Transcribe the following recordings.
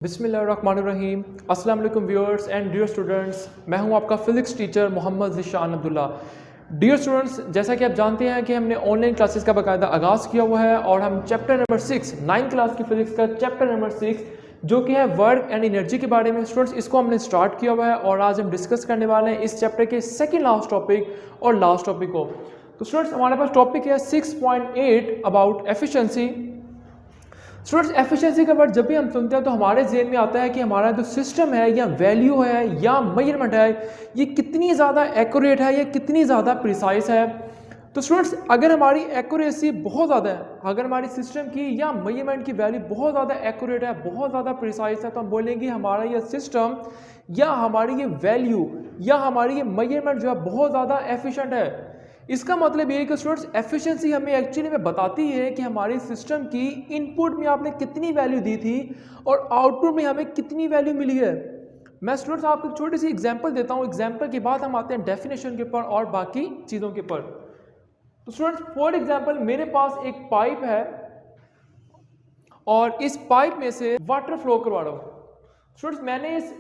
बिस्मिल्लाहिर्रहमानिर्रहीम। अस्सलाम वालेकुम व्यूअर्स एंड डियर स्टूडेंट्स, मैं हूं आपका physics teacher Mohammad Zishan Abdullah. Dear students, जैसा कि आप जानते हैं कि हमने ऑनलाइन क्लासेस का बाकायदा आगाज़ किया हुआ है और हम चैप्टर नंबर 6 9th क्लास की फिजिक्स का चैप्टर नंबर 6 जो कि है वर्क एंड एनर्जी के बारे में स्टूडेंट्स, इसको हमने स्टार्ट किया हुआ है और आज हम डिस्कस करने वाले हैं इस चैप्टर के सेकेंड लास्ट टॉपिक और लास्ट टॉपिक को। तो स्टूडेंट्स, हमारे पास टॉपिक है 6.8 अबाउट एफिशिएंसी। स्टूडेंट्स, एफिशिएंसी का वर्ड जब भी हम सुनते हैं तो हमारे जेहन में आता है कि हमारा जो सिस्टम है या वैल्यू है या मेजरमेंट है, ये कितनी ज़्यादा एक्यूरेट है या कितनी ज़्यादा प्रिसाइज है। तो स्टूडेंट्स, अगर हमारी एक्यूरेसी बहुत ज़्यादा है, अगर हमारी सिस्टम की या मेजरमेंट की वैल्यू बहुत ज़्यादा एक्यूरेट है, बहुत ज़्यादा प्रिसाइज है, तो हम बोलेंगे हमारा ये सिस्टम या हमारी ये वैल्यू या हमारी ये मेजरमेंट जो है बहुत ज़्यादा एफिशिएंट है। इसका मतलब ये है कि स्टूडेंट्स, एफिशिएंसी हमें एक्चुअली में बताती है कि हमारी सिस्टम की इनपुट में आपने कितनी वैल्यू दी थी और आउटपुट में हमें कितनी वैल्यू मिली है। मैं स्टूडेंट्स आपको एक छोटी सी एग्जांपल देता हूँ, एग्जांपल के बाद हम आते हैं डेफिनेशन के ऊपर और बाकी चीज़ों के ऊपर। तो स्टूडेंट्स, फॉर एग्जांपल मेरे पास एक पाइप है और इस पाइप में से वाटर फ्लो करवा रहा हूँ। स्टूडेंट्स, मैंने इस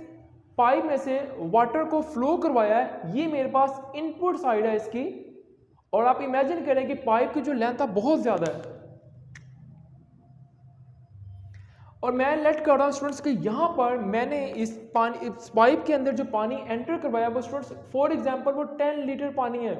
पाइप में से वाटर को फ्लो करवाया है, ये मेरे पास इनपुट साइड है इसकी, और आप इमेजिन करें कि पाइप की जो लेंथ है बहुत ज्यादा है और मैं लेट कर रहा हूं स्टूडेंट्स कि यहां पर मैंने इस पाइप के अंदर जो पानी एंटर करवाया वो स्टूडेंट्स फॉर एग्जांपल वो 10 लीटर पानी है।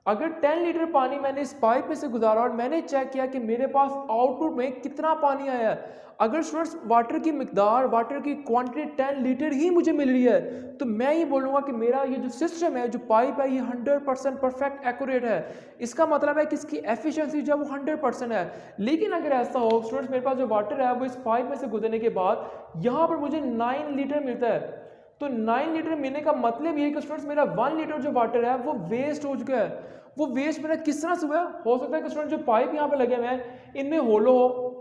अगर 10 लीटर पानी मैंने इस पाइप में से गुजारा और मैंने चेक किया कि मेरे पास आउटपुट में कितना पानी आया है, अगर स्टूडेंट्स वाटर की मिकदार, वाटर की क्वांटिटी 10 लीटर ही मुझे मिल रही है, तो मैं ये बोलूँगा कि मेरा ये जो सिस्टम है, जो पाइप है, ये 100% परफेक्ट एक्यूरेट है। इसका मतलब है कि इसकी एफिशिएंसी जो है वो 100% है। लेकिन अगर ऐसा हो स्टूडेंट्स, मेरे पास जो वाटर है वो इस पाइप में से गुजरने के बाद यहाँ पर मुझे 9 लीटर मिलता है, तो 9 लीटर मिलने का मतलब ये है कि स्टूडेंट्स मेरा 1 लीटर जो वाटर है वो वेस्ट हो चुका है। वो वेस्ट मेरा किस तरह से हुआ? हो सकता है कि स्टूडेंट जो पाइप यहाँ पे लगे हुए हैं इनमें होलो हो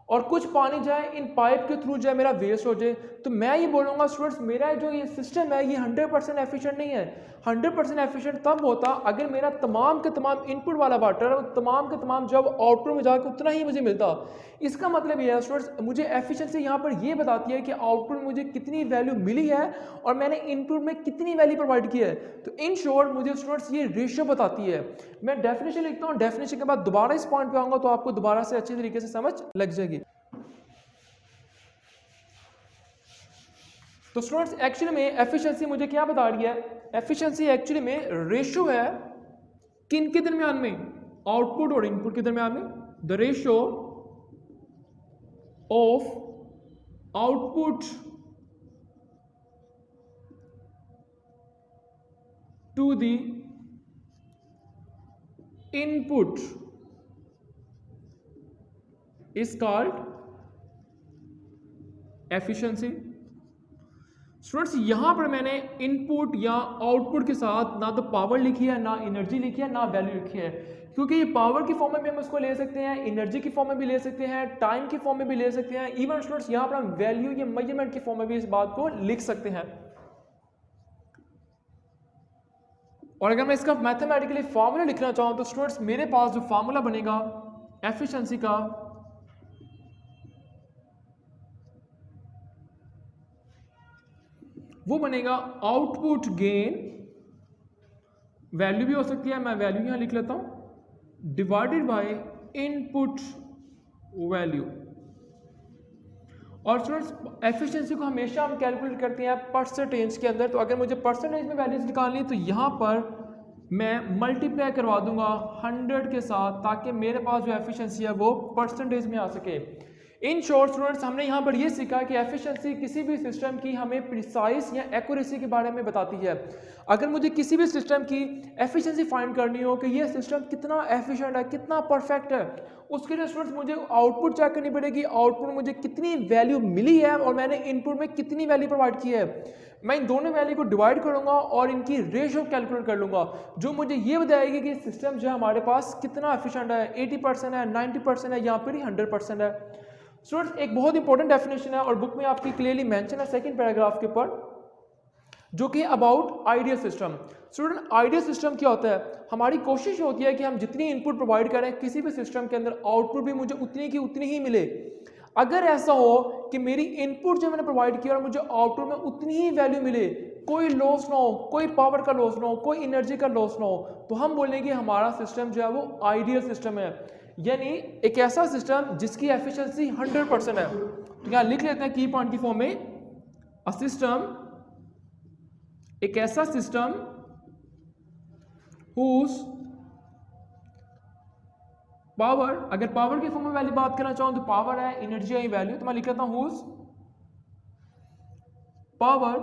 और कुछ पानी जाए इन पाइप के थ्रू जाए मेरा वेस्ट हो जाए। तो मैं ये बोलूँगा स्टूडेंट्स, मेरा जो ये सिस्टम है ये 100% एफिशिएंट नहीं है। 100% एफिशिएंट तब होता अगर मेरा तमाम के तमाम इनपुट वाला वाटर है, तमाम के तमाम जब आउटपुट में जाकर उतना ही मुझे मिलता। इसका मतलब ये है स्टूडेंट्स, मुझे एफिशिएंसी यहाँ पर ये बताती है कि आउटपुट में मुझे कितनी वैल्यू मिली है और मैंने इनपुट में कितनी वैल्यू प्रोवाइड की है। तो इन शॉर्ट मुझे स्टूडेंट्स ये रेशियो बताती है। मैं डेफिनेशन लिखता हूँ, डेफिनेशन के बाद दोबारा इस पॉइंट पे आऊँगा तो आपको दोबारा से अच्छी तरीके से समझ लग जाएगी। तो स्टूडेंट्स, एक्चुअली में एफिशिएंसी मुझे क्या बता रही है? एफिशिएंसी एक्चुअली में रेशियो है किन के दरमियान में? आउटपुट और इनपुट के दरमियान में। The ratio of output to the input is called efficiency. Students, यहां पर मैंने इनपुट या आउटपुट के साथ ना तो पावर लिखी है, ना एनर्जी लिखी है, ना वैल्यू लिखी है, क्योंकि ये पावर की फॉर्म में भी हम इसको ले सकते हैं, एनर्जी की फॉर्म में भी ले सकते हैं, टाइम की फॉर्म में भी ले सकते हैं, इवन स्टूडेंट्स यहां पर हम वैल्यू या मेजरमेंट की फॉर्म में भी इस बात को लिख सकते हैं। और अगर मैं इसका मैथमेटिकली फार्मूला लिखना चाहूं तो स्टूडेंट्स, मेरे पास जो फार्मूला बनेगा एफिशिएंसी का, वो बनेगा आउटपुट गेन, वैल्यू भी हो सकती है, मैं वैल्यू यहां लिख लेता हूं, डिवाइडेड बाय इनपुट वैल्यू। और स्टूडेंट्स, एफिशिएंसी को हमेशा हम कैलकुलेट करते हैं परसेंटेज के अंदर। तो अगर मुझे परसेंटेज में वैल्यूज निकालनी है तो यहां पर मैं मल्टीप्लाई करवा दूंगा 100 के साथ, ताकि मेरे पास जो एफिशिएंसी है वो परसेंटेज में आ सके। इन शॉर्ट स्टूडेंट्स, हमने यहाँ पर ये सीखा कि एफिशिएंसी किसी भी सिस्टम की हमें प्रिसाइज या एक्यूरेसी के बारे में बताती है। अगर मुझे किसी भी सिस्टम की एफिशिएंसी फाइंड करनी हो कि ये सिस्टम कितना एफिशिएंट है, कितना परफेक्ट है, उसके लिए स्टूडेंट्स मुझे आउटपुट चेक करनी पड़ेगी, आउटपुट में मुझे कितनी वैल्यू मिली है और मैंने इनपुट में कितनी वैल्यू प्रोवाइड की है। मैं इन दोनों वैल्यू को डिवाइड करूंगा और इनकी रेशियो कैलकुलेट कर लूंगा, जो मुझे ये बताएगी कि सिस्टम जो है हमारे पास कितना एफिशिएंट है, 80% है, 90% है, यहाँ पर ही 100% है। स्टूडेंट्स, एक बहुत इंपॉर्टेंट डेफिनेशन है और बुक में आपकी क्लियरली मेंशन है सेकंड पैराग्राफ के ऊपर, जो कि about ideal system. Student, ideal system क्या होता है? हमारी कोशिश होती है कि हम जितनी इनपुट प्रोवाइड करें किसी भी सिस्टम के अंदर, आउटपुट भी मुझे उतनी की उतनी ही मिले। अगर ऐसा हो कि मेरी इनपुट जो मैंने प्रोवाइड किया और मुझे आउटपुट में उतनी ही वैल्यू मिले, कोई लॉस ना हो, कोई पावर का लॉस ना हो, कोई एनर्जी का लॉस ना हो, तो हम बोलेंगे हमारा सिस्टम जो है वो आइडियल सिस्टम है, यानी एक ऐसा सिस्टम जिसकी एफिशिएंसी 100% है। तो यहाँ लिख लेते हैं की पॉइंट की फॉर्म में, अ सिस्टम, एक ऐसा सिस्टम हुज पावर, अगर पावर की फॉर्म में वैल्यू बात करना चाहूं तो पावर है, एनर्जी है, वैल्यू, तो मैं लिख लेता हूं हुज पावर,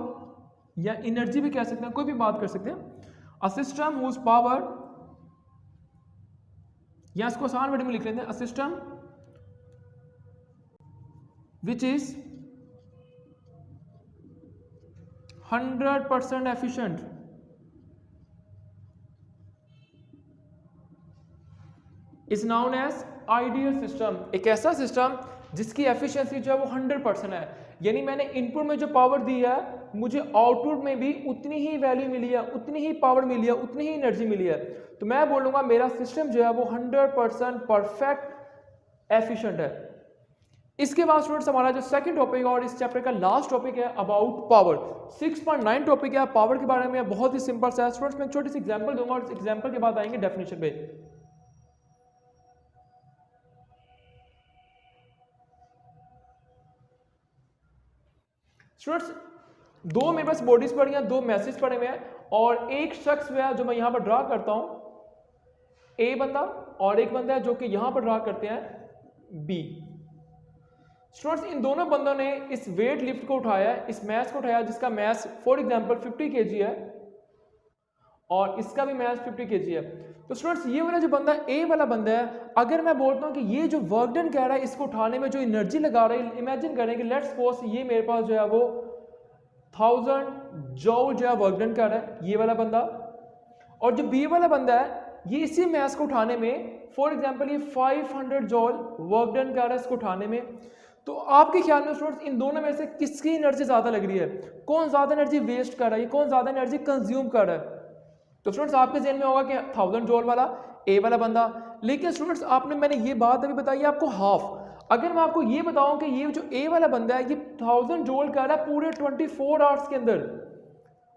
या एनर्जी भी कह सकते हैं, कोई भी बात कर सकते हैं। अ सिस्टम हुज पावर, या इसको आसान वर्ड में लिख लेते हैं, a system which is 100% efficient is known as ideal system. एक ऐसा सिस्टम जिसकी एफिशिएंसी जो है वो 100% है, यानी मैंने इनपुट में जो पावर दी है मुझे आउटपुट में भी उतनी ही वैल्यू मिली है, उतनी ही पावर मिली है, उतनी ही एनर्जी मिली है। तो मैं बोलूंगा मेरा सिस्टम जो है वो 100% परफेक्ट एफिशिएंट है। इसके बाद स्टूडेंट्स हमारा जो सेकंड टॉपिक और इस चैप्टर का लास्ट टॉपिक है अबाउट पावर। 6.9 टॉपिक है पावर के बारे में, बहुत ही सिंपल सा है स्टूडेंट्स। मैं एक छोटी सी एग्जांपल दूंगा और इस एग्जांपल के बाद आएंगे डेफिनेशन पे। स्टूडेंट्स दो मेरे पास बॉडीज पड़ी हैं, दो मैसेज पड़े हुए हैं और एक शख्स है जो मैं यहां पर ड्रा करता हूं, ए बंदा, और एक बंदा है जो कि यहां पर ड्रा करते हैं बी। स्टूडेंट्स इन दोनों बंदों ने इस वेट लिफ्ट को उठाया है, इस मैस को उठाया जिसका मैस फॉर एग्जांपल 50 kg है और इसका भी मैस 50 kg है। तो स्टूडेंट्स ये वाला जो बंदा ए वाला बंदा है, अगर मैं बोलता हूँ कि ये जो वर्क डन कह रहा है इसको उठाने में जो एनर्जी लगा रहा है, इमेजिन करें कि लेट्स सपोज ये मेरे पास जो है वो 1000 जॉल जो है वर्क डन कर रहा है ये वाला बंदा, और जो बी वाला बंदा है ये इसी मैस को उठाने में फॉर एग्जांपल ये 500 जॉल वर्क डन कर रहा है इसको उठाने में। तो आपके ख्याल में स्टूडेंट्स इन दोनों में से किसकी एनर्जी ज्यादा लग रही है, कौन ज्यादा एनर्जी वेस्ट कर रहा है, कौन ज्यादा एनर्जी कंज्यूम कर रहा है? तो स्टूडेंट्स आपके ज़हन में होगा कि 1000 जॉल वाला ए वाला बंदा, लेकिन स्टूडेंट्स आपने मैंने ये बात अभी बताई आपको हाफ। अगर मैं आपको ये बताऊं कि ये जो ए वाला बंदा है ये 1000 जॉल कर रहा है पूरे 24 आवर्स के अंदर,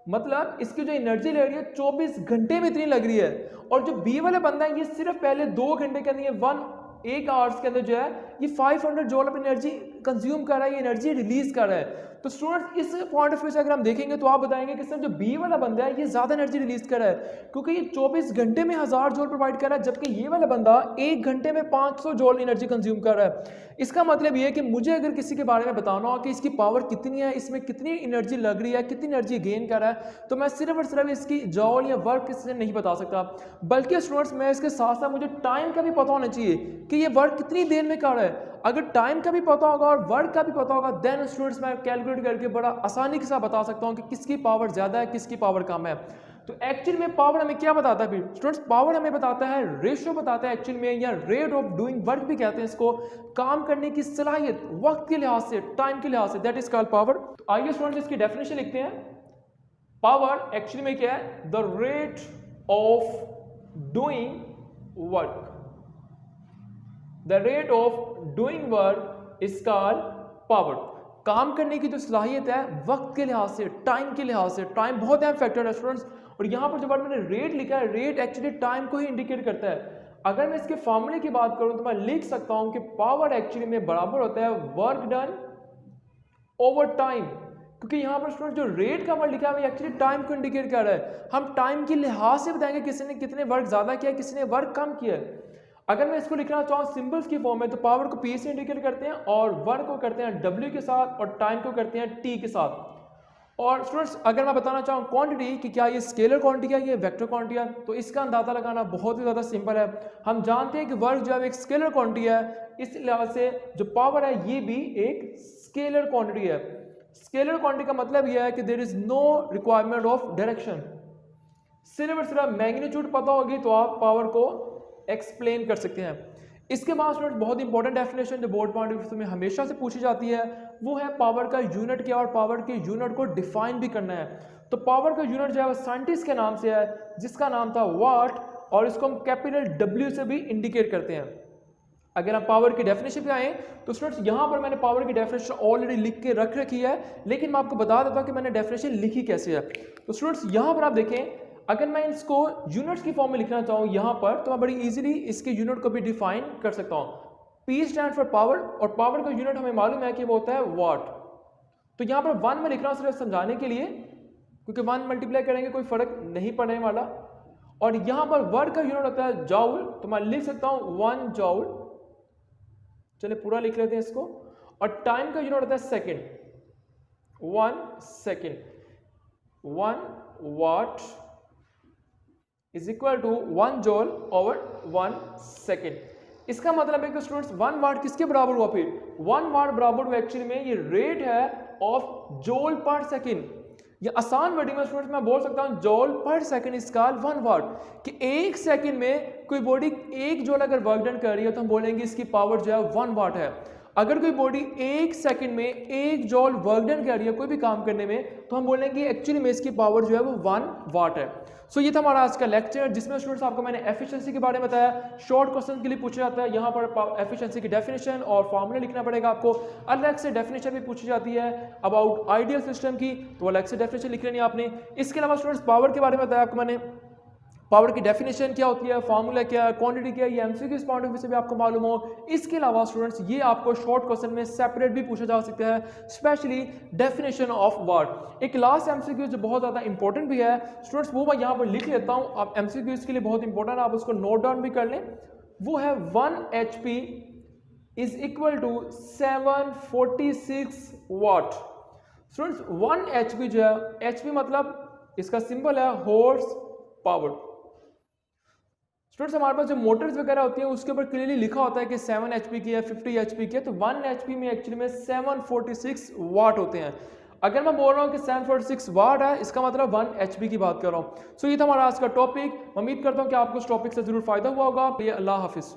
मतलब इसकी जो एनर्जी लग रही है 24 घंटे में इतनी लग रही है, और जो बी वाला बंदा है ये सिर्फ पहले 2 घंटे के अंदर एक आवर्स के अंदर जो है ये 500 जॉल ऑफ एनर्जी कंज्यूम कर रहा है, ये एनर्जी रिलीज कर रहा है। तो स्टूडेंट्स इस पॉइंट ऑफ व्यू से अगर हम देखेंगे तो आप बताएंगे कि सर जो बी वाला बंदा है ये ज्यादा एनर्जी रिलीज कर रहा है क्योंकि ये 24 घंटे में 1000 जॉल प्रोवाइड कर रहा है, जबकि ये वाला बंदा 1 घंटे में 500 जॉल एनर्जी कंज्यूम कर रहा है। इसका मतलब ये है कि मुझे अगर किसी के बारे में बताना हो कि इसकी पावर कितनी है, इसमें कितनी एनर्जी लग रही है, कितनी एनर्जी गेन कर रहा है, तो मैं सिर्फ और सिर्फ इसकी जॉल या वर्क किसी से नहीं बता सकता, बल्कि स्टूडेंट्स मैं इसके साथ साथ मुझे टाइम का भी पता होना चाहिए कि ये वर्क कितनी देर में कर रहा है। अगर टाइम का भी पता होगा और वर्क का भी पता होगा देन स्टूडेंट्स मैं कैलकुलेट करके बड़ा आसानी के साथ बता सकता हूं कि किसकी पावर ज्यादा है, किसकी पावर कम है। तो एक्चुअल में पावर हमें क्या बताता है? फिर स्टूडेंट्स पावर हमें बताता है, रेशियो बताता है एक्चुअल में, या रेट ऑफ डूइंग वर्क भी कहते हैं इसको, काम करने की सलाहियत वक्त के लिहाज से, टाइम के लिहाज से, दैट इज कॉल्ड पावर। तो आइए स्टूडेंट्स इसकी डेफिनेशन लिखते हैं। पावर एक्चुअली में क्या है? The rate of doing work, the rate of doing work is called power. काम करने की जो सलाहियत है वक्त के लिहाज से, टाइम के लिहाज से, टाइम बहुत अहम फैक्टर है स्टूडेंट्स। और यहाँ पर जो बात मैंने रेट लिखा है, रेट एक्चुअली टाइम को ही इंडिकेट करता है। अगर मैं इसके फॉर्मूले की बात करूं तो मैं लिख सकता हूं कि पावर एक्चुअली में बराबर होता है वर्क डन ओवर टाइम, क्योंकि यहाँ पर स्टूडेंट जो रेट का वर्ड लिखा है एक्चुअली टाइम को इंडिकेट कर रहा है। हम टाइम के लिहाज से बताएंगे किसी ने कितने वर्क ज्यादा किया, किसी ने वर्क कम किया है। अगर मैं इसको लिखना चाहूँ सिंबल्स की फॉर्म में तो पावर को P से इंडिकेट करते हैं और वर्क को करते हैं W के साथ और टाइम को करते हैं T के साथ। और स्टूडेंट्स अगर मैं बताना चाहूँ क्वांटिटी कि क्या ये स्केलर क्वांटिटी है, ये वेक्टर क्वांटिटी है, तो इसका अंदाजा लगाना बहुत ही ज़्यादा सिंपल है। हम जानते हैं कि वर्क जो है एक स्केलर क्वांटिटी है, इस लिहाज से जो पावर है ये भी एक स्केलर क्वांटिटी है। स्केलर क्वांटिटी का मतलब यह है कि there is no requirement of direction, सिर्फ और सिर्फ मैग्नीट्यूड पता होगी तो आप पावर को एक्सप्लेन कर सकते हैं। इसके बाद स्टूडेंट बहुत इंपॉर्टेंट डेफिनेशन जो बोर्ड पॉइंट ऑफ व्यू में हमेशा से पूछी जाती है वो है पावर का यूनिट क्या, और पावर के यूनिट को डिफाइन भी करना है। तो पावर का यूनिट जो है वो साइंटिस्ट के नाम से है जिसका नाम था वाट, और इसको हम कैपिटल W से भी इंडिकेट करते हैं। अगर आप पावर की डेफिनेशन पे आए तो स्टूडेंट्स यहाँ पर मैंने पावर की डेफिनेशन ऑलरेडी लिख के रख रखी है, लेकिन मैं आपको बता देता हूँ कि मैंने डेफिनेशन लिखी कैसे है। तो स्टूडेंट्स यहाँ पर आप देखें, अगर मैं इसको यूनिट्स की फॉर्म में लिखना चाहूँ यहाँ पर, तो मैं बड़ी इजीली इसके यूनिट को भी डिफाइन कर सकता हूँ। P स्टैंड फॉर पावर, और पावर का यूनिट हमें मालूम है कि वो होता है वाट। तो यहाँ पर 1 में लिख रहा हूँ सिर्फ समझाने के लिए, क्योंकि 1 मल्टीप्लाई करेंगे कोई फर्क नहीं पड़ने वाला। और यहाँ पर वर्ड का यूनिट होता है जॉउल, तो मैं लिख सकता हूँ 1 जॉउल। चलिए पूरा लिख लेते हैं इसको। और टाइम का यूनिट होता है second, 1 second. 1 watt is equal to 1 joule over 1 second. इसका मतलब है कि स्टूडेंट्स 1 वाट किसके बराबर हुआ? फिर 1 वाट बराबर हुआ एक्चुअली में ये रेट है ऑफ जॉल पर सेकेंड। ये आसान वर्डिंग में स्टूडेंट्स मैं बोल सकता हूं जॉल पर सेकेंड इज कॉल्ड 1 वाट, कि एक सेकंड में कोई बॉडी 1 जॉल अगर वर्क डन कर रही है तो हम बोलेंगे इसकी पावर जो है 1 वाट है। अगर कोई बॉडी 1 सेकंड में 1 जॉल वर्क डन कर रही है कोई भी काम करने में, तो हम बोलेंगे एक्चुअली में इसकी पावर जो है वो 1 वाट है। सो ये था हमारा आज का लेक्चर, जिसमें स्टूडेंट्स आपको मैंने एफिशिएंसी के बारे में बताया। शॉर्ट क्वेश्चन के लिए पूछा जाता है यहाँ पर एफिशिएंसी की डेफिनेशन और फार्मूला लिखना पड़ेगा आपको। अलग से डेफिनेशन भी पूछी जाती है अबाउट आइडियल सिस्टम की, तो अलग से डेफिनेशन लिख लेनी आपने। इसके अलावा स्टूडेंट्स पावर के बारे में बताया आपको मैंने, पावर की डेफिनेशन क्या होती है, फार्मूला क्या है, क्वांटिटी क्या है, ये एमसीक्यू पॉइंट ऑफ व्यू से भी आपको मालूम हो। इसके अलावा स्टूडेंट्स ये आपको शॉर्ट क्वेश्चन में सेपरेट भी पूछा जा सकता है, स्पेशली डेफिनेशन ऑफ वर्ड। एक लास्ट एमसीक्यू जो बहुत ज़्यादा इंपॉर्टेंट भी है स्टूडेंट्स, वो मैं यहाँ पर लिख लेता हूँ। आप एमसीक्यू के लिए बहुत इंपॉर्टेंट है, आप उसको नोट डाउन भी कर लें। वो है 1 HP is equal to 746 watt. Students 1 HP जो है, HP मतलब इसका सिंबल है हॉर्स पावर। स्टूडेंट्स हमारे पास जो मोटर्स वगैरह होती है उसके ऊपर क्लियरली लिखा होता है कि 7 HP की है, 50 HP की है, तो 1 HP में एक्चुअली में 746 वाट होते हैं। अगर मैं बोल रहा हूँ कि 746 वाट है, इसका मतलब 1 HP की बात कर रहा हूँ। सो ये था हमारा आज का टॉपिक। उम्मीद करता हूँ कि आपको इस टॉपिक से जरूर फायदा हुआ होगा। अल्लाह हाफिज़।